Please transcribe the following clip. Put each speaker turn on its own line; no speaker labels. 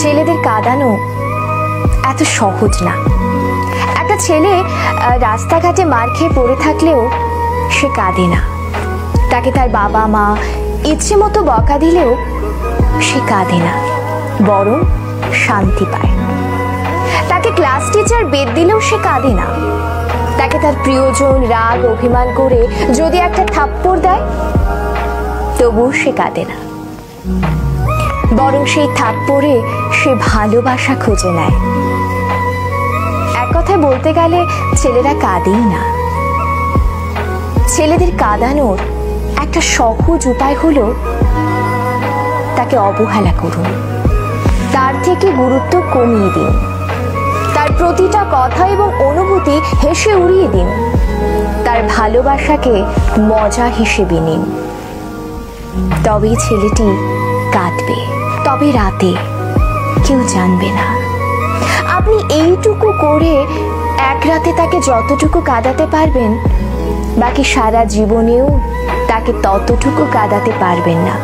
ছেলেদের কাঁদানো এত সহজ না। একটা ছেলে রাস্তাঘাটে মার খেয়ে পড়ে থাকলেও সে কাঁদে না। তাকে তার বাবা মা ইচ্ছে মতো বকা দিলেও সে কাঁদে না, বরং শান্তি পায়। তাকে ক্লাস টিচার বেদ দিলেও সে কাঁদে না। তাকে তার প্রিয়জন রাগ অভিমান করে যদি একটা থাপ্পড় দেয় তবুও সে কাঁদে না, বরং সেই থাপ্পড়ে সে ভালোবাসা খুঁজে নেয়। এক কথায় বলতে গেলে ছেলেরা কাঁদেই না। ছেলেদের কাঁদানোর একটা সহজ উপায় হলো তাকে অবহেলা করুন, তার থেকে গুরুত্ব কমিয়ে দিন, তার প্রতিটা কথা এবং অনুভূতি হেসে উড়িয়ে দিন, তার ভালোবাসাকে মজা হিসেবে নিন। তবেই ছেলেটি কাঁদবে, তবে রাতে কেউ জানবে না। আপনি এইটুকু করে এক রাতে তাকে যতটুকু কাঁদাতে পারবেন, বাকি সারা জীবনেও তাকে ততটুকু কাঁদাতে পারবেন না।